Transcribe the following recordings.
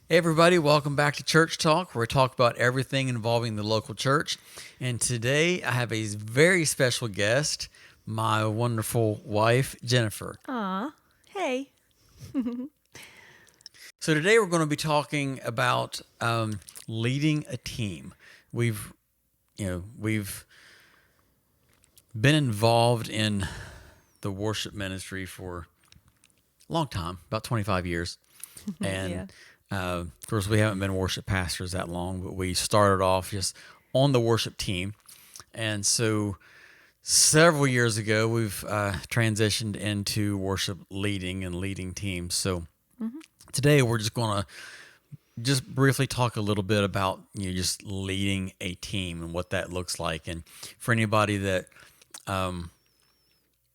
Hey everybody, welcome back to Church Talk, where we talk about everything involving the local church. And today I have a very special guest, my wonderful wife, Jennifer. Aw, hey. So today we're going to be talking about leading a team. We've been involved in the worship ministry for a long time, about 25 years. Yeah. And of course, we haven't been worship pastors that long, but we started off just on the worship team. And so several years ago, we've transitioned into worship leading and leading teams. So hmm today we're just going to just briefly talk a little bit about just leading a team and what that looks like. And for anybody that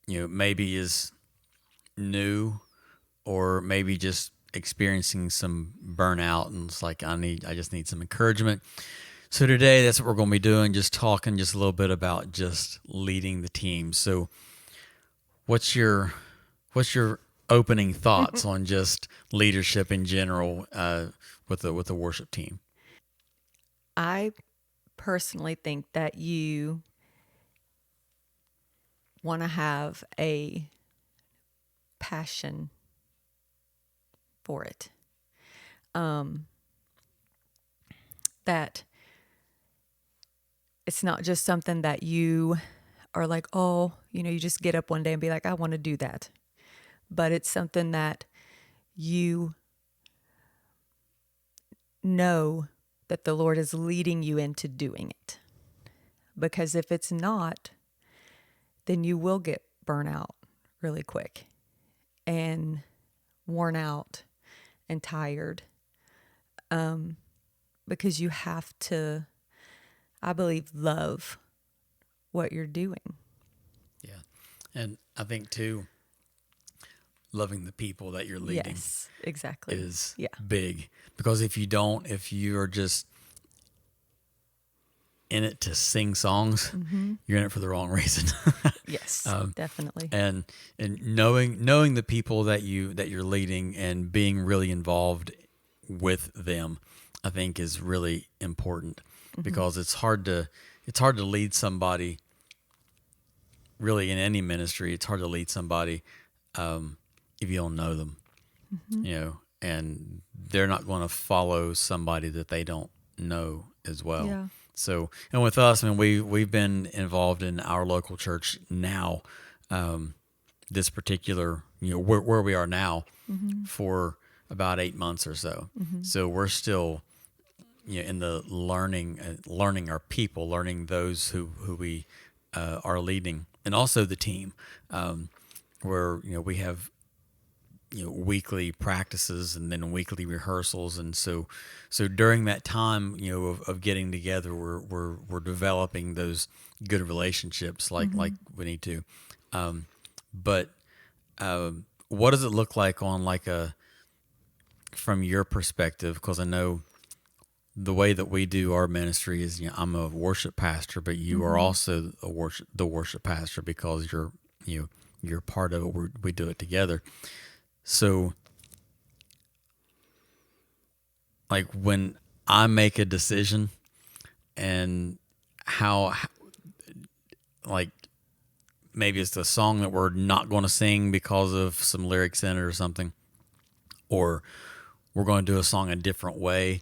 maybe is new or maybe just experiencing some burnout and it's like I just need some encouragement. So today that's what we're going to be doing, just talking just a little bit about just leading the team. So what's your opening thoughts on just leadership in general with the worship team? I personally think that you want to have a passion for it. Um, that it's not just something that you are like, oh, you just get up one day and be like, I want to do that. But it's something that you know that the Lord is leading you into doing it. Because if it's not, then you will get burnout really quick and worn out and tired, because you have to, I believe, love what you're doing. Yeah. And I think too, loving the people that you're leading Yes, exactly. is Yeah. big, because if you are just in it to sing songs, Mm-hmm. you're in it for the wrong reason. Yes, definitely. and knowing the people that you're leading and being really involved with them, I think is really important, Mm-hmm. because it's hard to lead somebody really in any ministry. It's hard to lead somebody if you don't know them, Mm-hmm. and they're not going to follow somebody that they don't know as well. Yeah. So, and with us, I mean, we've been involved in our local church now, this particular, where we are now, Mm-hmm. for about 8 months or so. Mm-hmm. So we're still, in the learning our people, learning those who we are leading, and also the team, where we have weekly practices and then weekly rehearsals, and so during that time of getting together, we're developing those good relationships Mm-hmm. like we need to. But what does it look like on like a from your perspective? Because I know the way that we do our ministry is, I'm a worship pastor, but you are Mm-hmm. also the worship pastor, because you're part of it. We do it together. So, like, when I make a decision, and how like maybe it's the song that we're not going to sing because of some lyrics in it or something, or we're going to do a song a different way,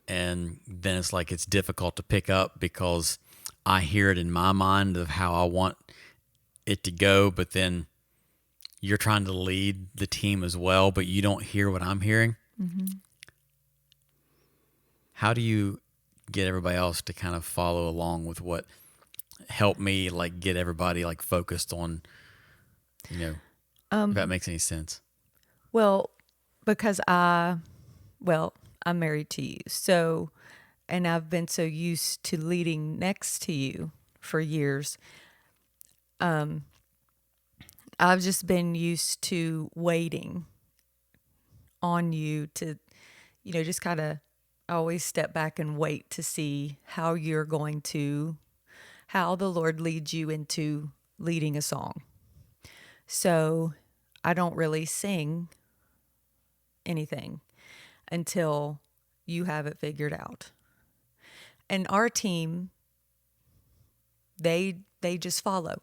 and then it's like it's difficult to pick up because I hear it in my mind of how I want it to go, but then you're trying to lead the team as well, but you don't hear what I'm hearing. Mm-hmm. How do you get everybody else to kind of follow along with what help me, like, get everybody like focused on, if that Um, makes any sense? well, because I'm married to you. So, and I've been so used to leading next to you for years. I've just been used to waiting on you to, just kind of always step back and wait to see how the Lord leads you into leading a song. So I don't really sing anything. until you have it figured out. And our team, they just follow.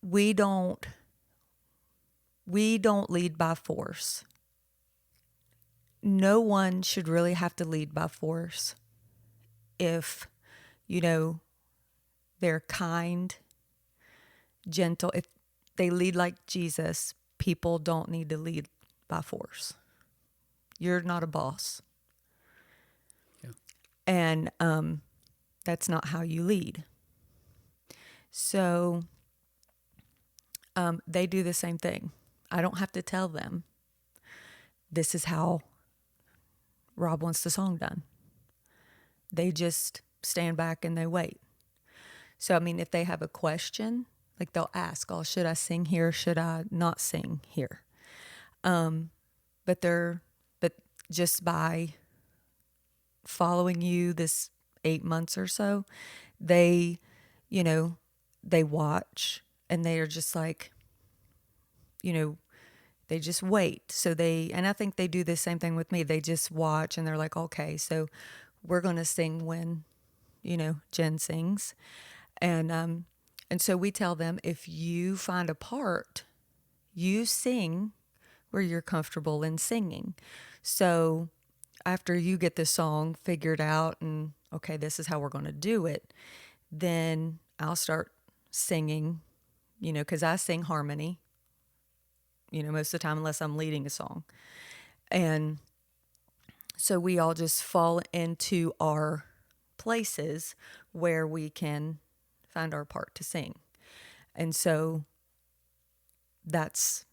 We don't lead by force. No one should really have to lead by force if, they're kind, gentle. If they lead like Jesus, people don't need to lead by force. You're not a boss. Yeah. And that's not how you lead. So they do the same thing. I don't have to tell them, this is how Rob wants the song done. They just stand back and they wait. So, if they have a question, like they'll ask, oh, should I sing here? Should I not sing here? But just by following you this 8 months or so, they watch and they are just like, they just wait. So and I think they do the same thing with me. They just watch and they're like, okay, so we're going to sing when, Jen sings. And so we tell them, if you find a part, you sing where you're comfortable in singing. So after you get the song figured out and, okay, this is how we're going to do it, then I'll start singing, because I sing harmony, most of the time, unless I'm leading a song. And so we all just fall into our places where we can find our part to sing. And so that's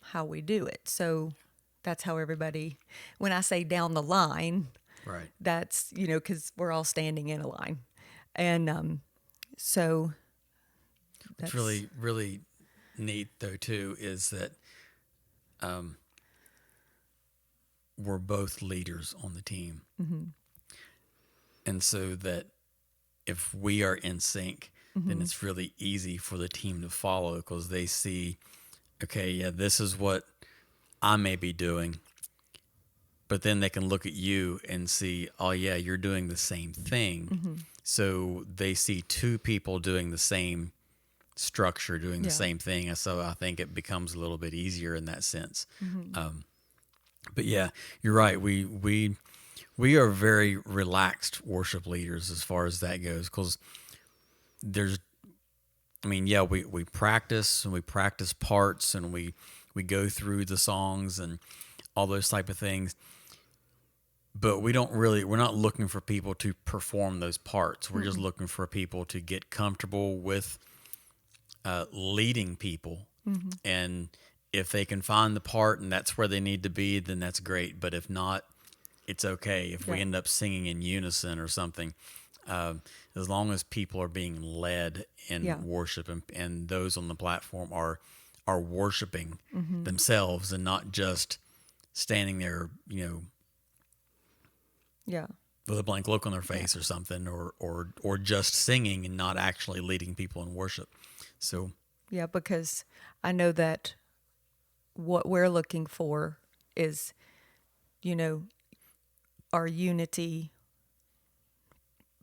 how we do it. So that's how everybody, when I say down the line, Right. that's, because we're all standing in a line. And so What's really, really neat, though, too, is that we're both leaders on the team. Mm-hmm. And so that if we are in sync, then it's really easy for the team to follow because they see, okay, yeah, this is what I may be doing. But then they can look at you and see, oh, yeah, you're doing the same thing. Mm-hmm. So they see two people doing the same structure, doing the same thing. And so I think it becomes a little bit easier in that sense. Mm-hmm. But yeah, you're right. We are very relaxed worship leaders as far as that goes because we practice and we practice parts and we go through the songs and all those type of things. But we're not looking for people to perform those parts. We're just looking for people to get comfortable with leading people. Mm-hmm. And if they can find the part and that's where they need to be, then that's great. But if not, it's okay. If we end up singing in unison or something, as long as people are being led in worship and those on the platform are worshiping themselves and not just standing there, with a blank look on their face or something, or just singing and not actually leading people in worship. So because I know that what we're looking for is, our unity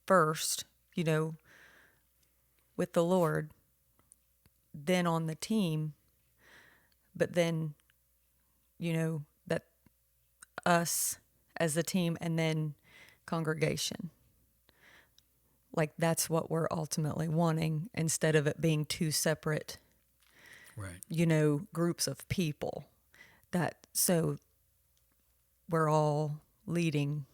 first, with the Lord, then on the team, but then, that us as a team and then congregation. Like that's what we're ultimately wanting instead of it being two separate, right, groups of people. So we're all leading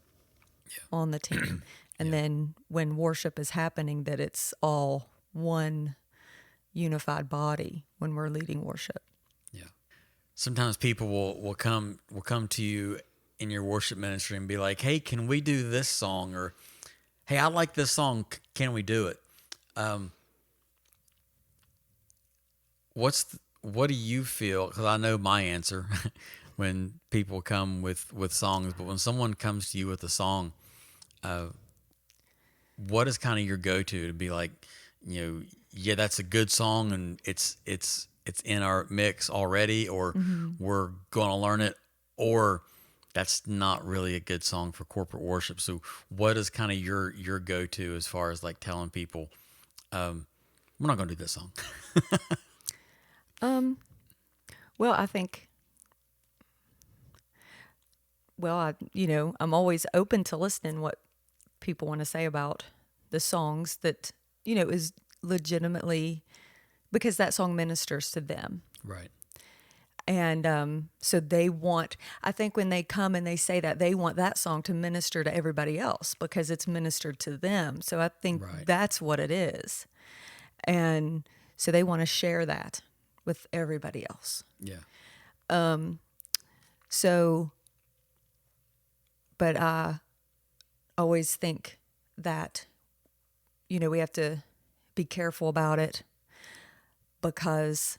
on the team. And then when worship is happening, that it's all one unified body when we're leading worship. Yeah. Sometimes people will come to you in your worship ministry and be like, "Hey, can we do this song?" Or, "Hey, I like this song. Can we do it?" What do you feel? Because I know my answer when people come with songs, but when someone comes to you with a song, what is kind of your go-to to be like, yeah, that's a good song and it's in our mix already, or we're going to learn it or that's not really a good song for corporate worship. So what is kind of your go-to as far as like telling people, we're not going to do this song? Well, I think, I'm always open to listening what people want to say about the songs that, is legitimately because that song ministers to them. Right. And so I think when they come and they say that, they want that song to minister to everybody else because it's ministered to them. So I think that's what it is. And so they want to share that with everybody else. Yeah. But I always think that, we have to be careful about it because,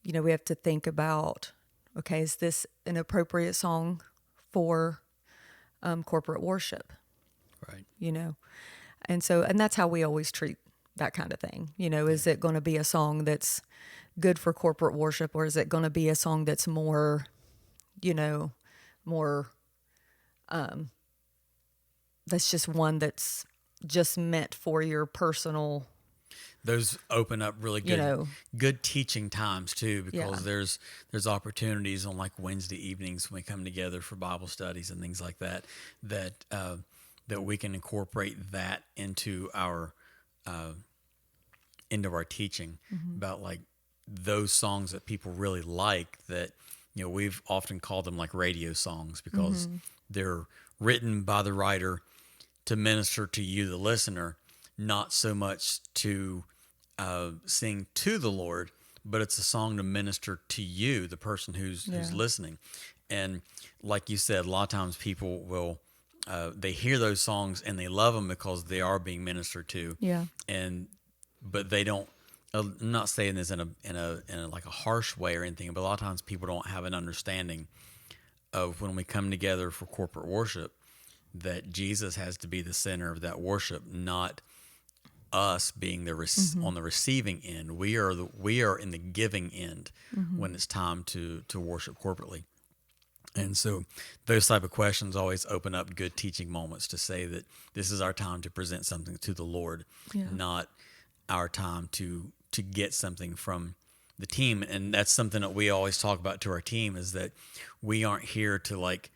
we have to think about, okay, is this an appropriate song for corporate worship? Right. And that's how we always treat that kind of thing. Is it going to be a song that's good for corporate worship, or is it going to be a song that's more, that's just one that's just meant for your personal. Those open up really good teaching times too, because there's opportunities on like Wednesday evenings when we come together for Bible studies and things like that we can incorporate that into our teaching about like those songs that people really like, that we've often called them like radio songs because they're written by the writer to minister to you, the listener, not so much to sing to the Lord, but it's a song to minister to you, the person who's listening. And like you said, a lot of times people will they hear those songs and they love them because they are being ministered to. Yeah. But they don't. I'm not saying this in a like a harsh way or anything, but a lot of times people don't have an understanding of when we come together for corporate worship that Jesus has to be the center of that worship, not us being on the receiving end. We are in the giving end when it's time to worship corporately. And so those type of questions always open up good teaching moments to say that this is our time to present something to the Lord, not our time to get something from the team. And that's something that we always talk about to our team, is that we aren't here to like,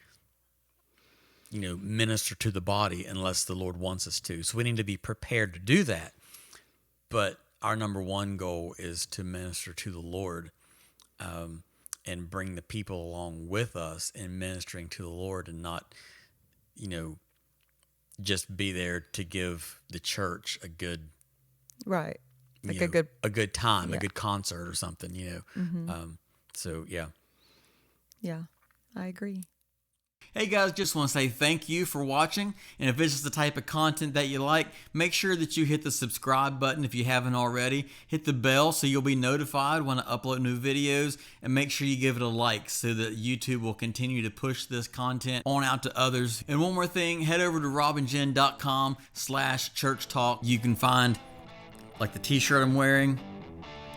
minister to the body unless the Lord wants us to. So we need to be prepared to do that. But our number one goal is to minister to the Lord, and bring the people along with us in ministering to the Lord, and not, just be there to give the church a good, right, like a good time, a good concert or something, So yeah, I agree. Hey guys, just want to say thank you for watching, and if this is the type of content that you like, make sure that you hit the subscribe button if you haven't already, hit the bell so you'll be notified when I upload new videos, and make sure you give it a like so that YouTube will continue to push this content on out to others. And one more thing, head over to robandjen.com/church talk. You can find like the t-shirt I'm wearing,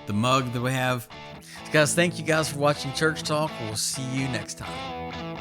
the mug that we have. Guys, thank you guys for watching Church Talk. We'll see you next time.